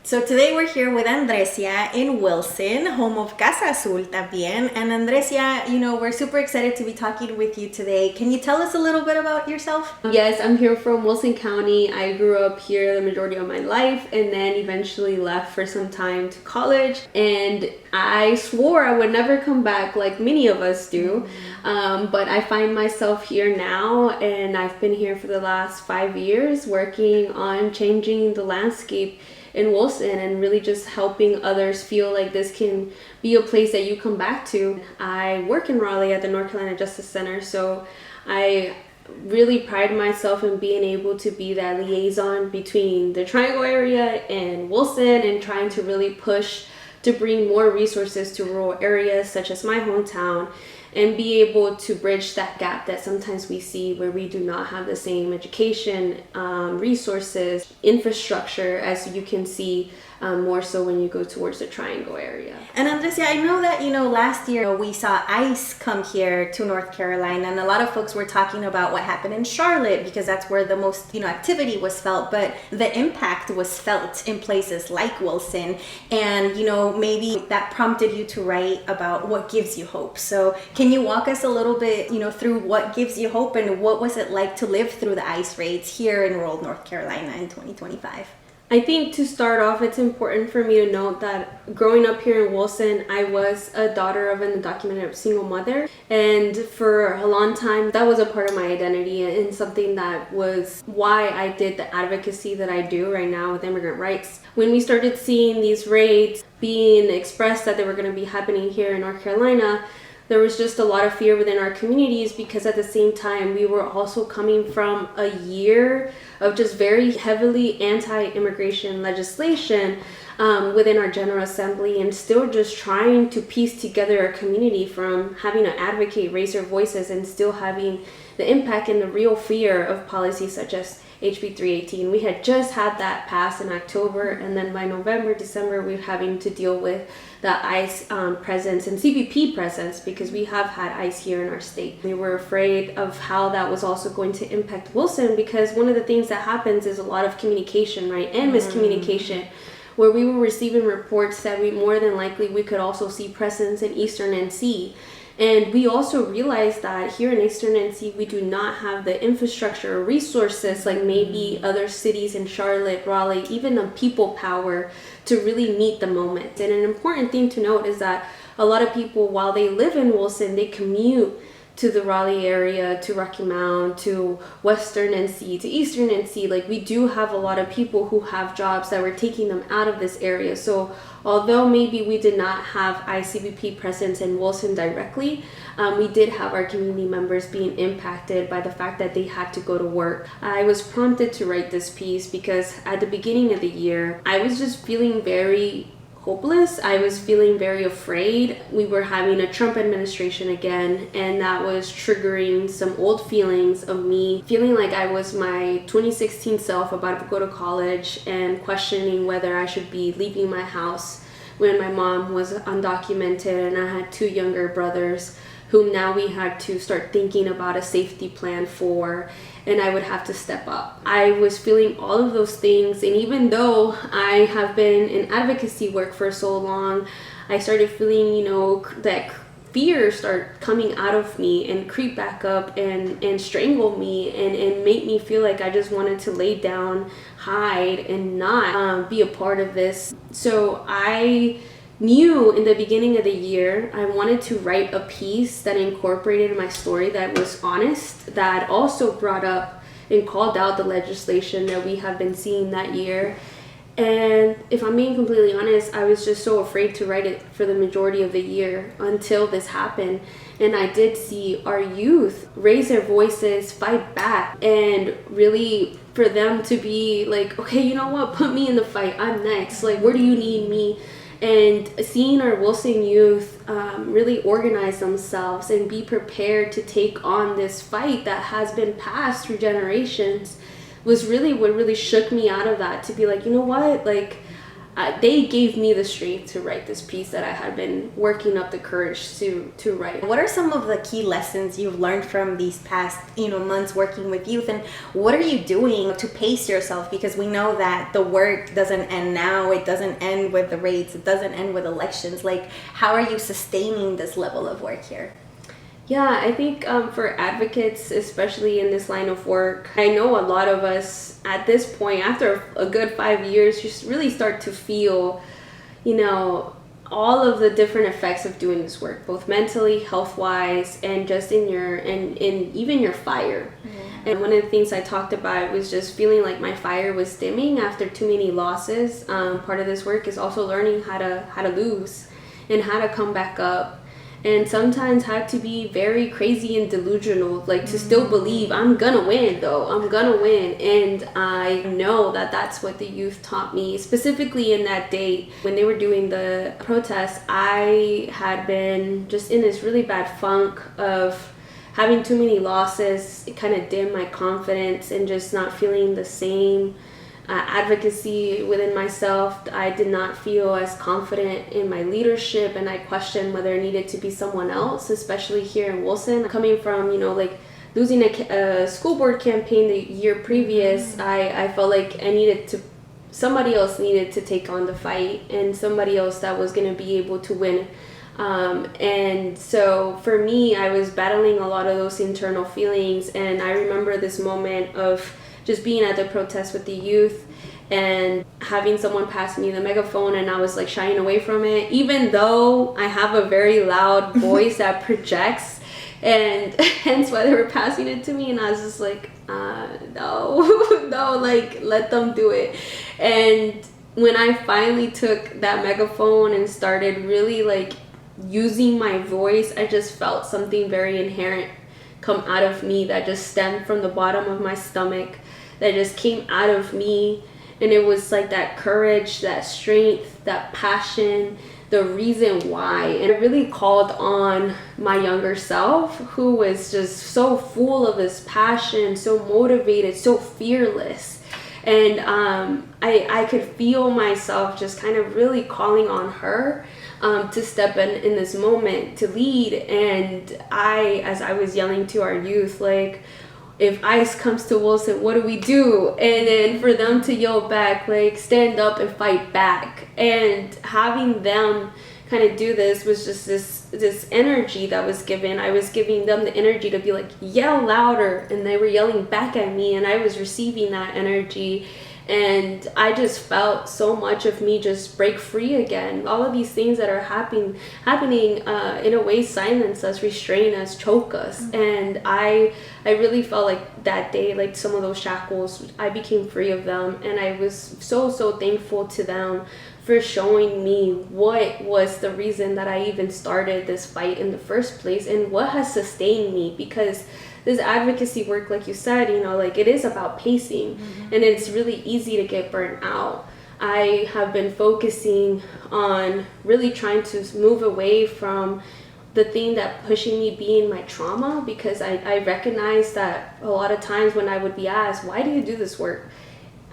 So today we're here with Andressia in Wilson, home of Casa Azul también. And Andressia, we're super excited to be talking with you today. Can you tell us a little bit about yourself? Yes, I'm here from Wilson County. I grew up here the majority of my life and then eventually left for some time to college. And I swore I would never come back like many of us do. But I find myself here now, and I've been here for the last 5 years working on changing the landscape in Wilson and really just helping others feel like this can be a place that you come back to. I work in Raleigh at the North Carolina Justice Center, so I really pride myself in being able to be that liaison between the Triangle area and Wilson, and trying to really push to bring more resources to rural areas such as my hometown, and be able to bridge that gap that sometimes we see where we do not have the same education, resources, infrastructure as you can see more so when you go towards the Triangle area. And Andressia, I know that, last year we saw ICE come here to North Carolina, and a lot of folks were talking about what happened in Charlotte because that's where the most, activity was felt, but the impact was felt in places like Wilson. And, maybe that prompted you to write about what gives you hope. So can you walk us a little bit, through what gives you hope and what was it like to live through the ICE raids here in rural North Carolina in 2025? I think to start off, it's important for me to note that growing up here in Wilson, I was a daughter of an undocumented single mother. And for a long time, that was a part of my identity and something that was why I did the advocacy that I do right now with immigrant rights. When we started seeing these raids being expressed that they were going to be happening here in North Carolina, there was just a lot of fear within our communities, because at the same time we were also coming from a year of just very heavily anti-immigration legislation within our General Assembly, and still just trying to piece together a community from having to advocate, raise their voices, and still having the impact and the real fear of policies such as HB 318. We had just had that passed in October, and then by November, December, we're having to deal with the ICE presence and CBP presence, because we have had ICE here in our state. We were afraid of how that was also going to impact Wilson, because one of the things that happens is a lot of communication, right, and miscommunication, where we were receiving reports that more than likely we could also see presence in Eastern NC. And we also realized that here in Eastern NC, we do not have the infrastructure or resources like maybe other cities in Charlotte, Raleigh, even the people power to really meet the moment. And an important thing to note is that a lot of people, while they live in Wilson, they commute to the Raleigh area, to Rocky Mount, to Western NC, to Eastern NC. Like, we do have a lot of people who have jobs that were taking them out of this area. So although maybe we did not have ICBP presence in Wilson directly, we did have our community members being impacted by the fact that they had to go to work. I was prompted to write this piece because at the beginning of the year, I was just feeling very hopeless. I was feeling very afraid. We were having a Trump administration again, and that was triggering some old feelings of me feeling like I was my 2016 self about to go to college and questioning whether I should be leaving my house when my mom was undocumented and I had 2 younger brothers whom now we had to start thinking about a safety plan for, and I would have to step up. I was feeling all of those things, and even though I have been in advocacy work for so long, I started feeling, that fear start coming out of me and creep back up and strangle me and make me feel like I just wanted to lay down, hide, and not be a part of this. So I knew in the beginning of the year I wanted to write a piece that incorporated my story, that was honest, that also brought up and called out the legislation that we have been seeing that year. And if I'm being completely honest, I was just so afraid to write it for the majority of the year until this happened. And I did see our youth raise their voices, fight back, and really for them to be like, okay, you know what, put me in the fight, I'm next, like, where do you need me? And seeing our Wilson youth really organize themselves and be prepared to take on this fight that has been passed through generations was really what really shook me out of that, to be like, you know what, like, they gave me the strength to write this piece that I had been working up the courage to write. What are some of the key lessons you've learned from these past, months working with youth, and what are you doing to pace yourself? Because we know that the work doesn't end now, it doesn't end with the rates, it doesn't end with elections. Like, how are you sustaining this level of work here? Yeah, I think for advocates, especially in this line of work, I know a lot of us at this point, after a good 5 years, just really start to feel, all of the different effects of doing this work, both mentally, health-wise, and just in even your fire. Mm-hmm. And one of the things I talked about was just feeling like my fire was dimming after too many losses. Part of this work is also learning how to lose and how to come back up. And sometimes had to be very crazy and delusional, like to still believe I'm gonna win though, I'm gonna win. And I know that that's what the youth taught me, specifically in that day when they were doing the protests. I had been just in this really bad funk of having too many losses. It kind of dimmed my confidence and just not feeling the same advocacy within myself. I did not feel as confident in my leadership, and I questioned whether it needed to be someone else, especially here in Wilson. Coming from, losing a school board campaign the year previous, I felt like somebody else needed to take on the fight, and somebody else that was going to be able to win. And so for me, I was battling a lot of those internal feelings, and I remember this moment of just being at the protest with the youth and having someone pass me the megaphone, and I was like shying away from it, even though I have a very loud voice that projects, and hence why they were passing it to me. And I was just like, no, like let them do it. And when I finally took that megaphone and started really like using my voice, I just felt something very inherent come out of me that just stemmed from the bottom of my stomach, that just came out of me. And it was like that courage, that strength, that passion, the reason why. And it really called on my younger self, who was just so full of this passion, so motivated, so fearless. And I could feel myself just kind of really calling on her to step in this moment, to lead. And as I was yelling to our youth, like, if ICE comes to Wilson, what do we do? And then for them to yell back, like, stand up and fight back. And having them kind of do this was just this energy that was given. I was giving them the energy to be like, yell louder. And they were yelling back at me, and I was receiving that energy. And I just felt so much of me just break free again. All of these things that are happening in a way silence us, restrain us, choke us. Mm-hmm. And I really felt like that day, like some of those shackles, I became free of them. And I was so thankful to them for showing me what was the reason that I even started this fight in the first place, and what has sustained me. Because this advocacy work, like you said, like it is about pacing. Mm-hmm. And it's really easy to get burnt out. I have been focusing on really trying to move away from the thing that pushing me being my trauma, because I recognize that a lot of times when I would be asked, why do you do this work?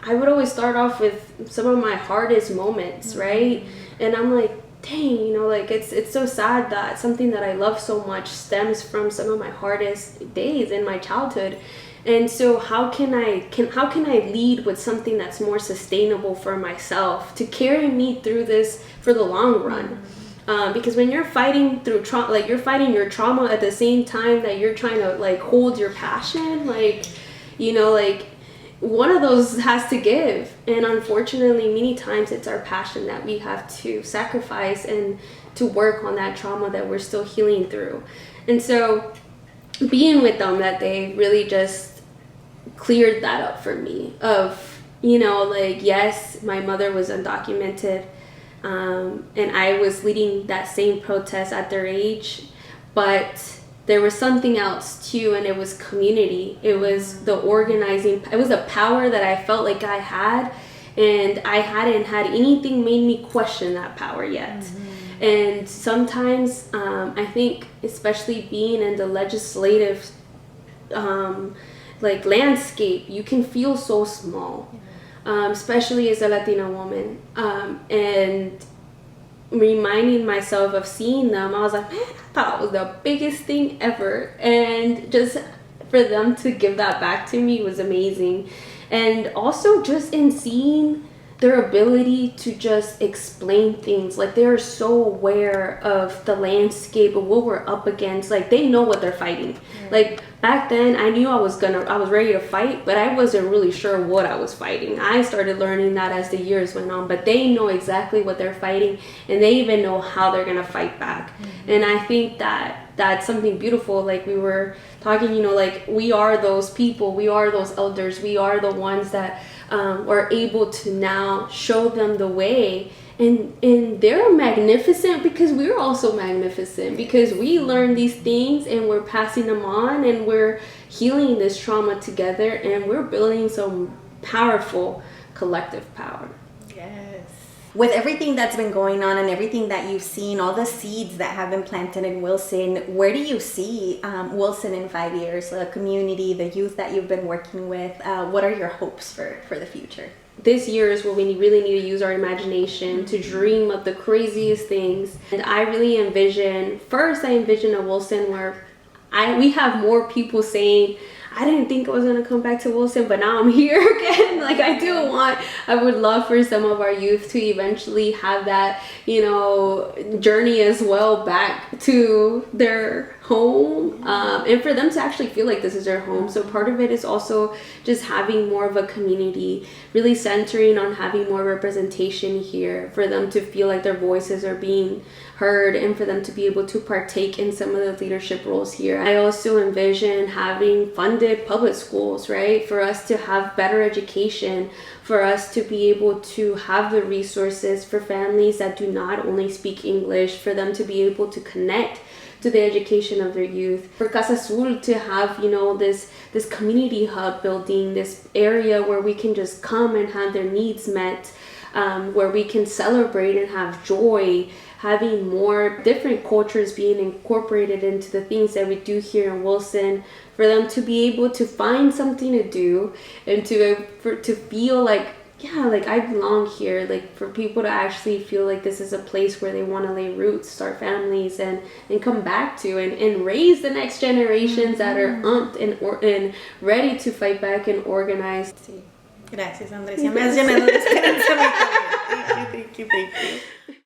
I would always start off with some of my hardest moments, mm-hmm. right? And I'm like, dang, like it's so sad that something that I love so much stems from some of my hardest days in my childhood. And so how can I lead with something that's more sustainable for myself, to carry me through this for the long run? Because when you're fighting through trauma, like you're fighting your trauma at the same time that you're trying to like hold your passion, like one of those has to give. And unfortunately, many times it's our passion that we have to sacrifice and to work on that trauma that we're still healing through. And so being with them that day really just cleared that up for me of, yes, my mother was undocumented, and I was leading that same protest at their age, but there was something else too, and it was community. It was the organizing. It was a power that I felt like I had, and I hadn't had anything made me question that power yet. Mm-hmm. And sometimes I think, especially being in the legislative landscape, you can feel so small. especially as a Latina woman. And reminding myself of seeing them, I was like, man, I thought it was the biggest thing ever. And just for them to give that back to me was amazing. And also just in seeing their ability to just explain things, like they are so aware of the landscape of what we're up against. Like they know what they're fighting. Like back then I knew I was ready to fight, but I wasn't really sure what I was fighting. I started learning that as the years went on, but they know exactly what they're fighting, and they even know how they're gonna fight back. And I think that that's something beautiful. Like we were talking, like we are those people, we are those elders, we are the ones that are able to now show them the way. And they're magnificent because we're also magnificent, because we learn these things and we're passing them on, and we're healing this trauma together, and we're building some powerful collective power. Yes. With everything that's been going on and everything that you've seen, all the seeds that have been planted in Wilson, where do you see Wilson in 5 years? The community, the youth that you've been working with, what are your hopes for the future? This year is where we really need to use our imagination to dream of the craziest things. And I really envision a Wilson where we have more people saying, I didn't think I was going to come back to Wilson, but now I'm here again. Like I would love for some of our youth to eventually have that, journey as well back to their home, and for them to actually feel like this is their home. So part of it is also just having more of a community, really centering on having more representation here, for them to feel like their voices are being heard, and for them to be able to partake in some of the leadership roles here. I also envision having funded public schools, right? For us to have better education, for us to be able to have the resources for families that do not only speak English, for them to be able to connect to the education of their youth. For Casa Azul to have, this community hub building, this area where we can just come and have their needs met, where we can celebrate and have joy, having more different cultures being incorporated into the things that we do here in Wilson, for them to be able to find something to do, and to feel like, yeah, like I belong here, like for people to actually feel like this is a place where they want to lay roots, start families, and come back to, and raise the next generations that are amped and ready to fight back and organize. Gracias, Andressia. Me has llenado de esperanza. Thank you.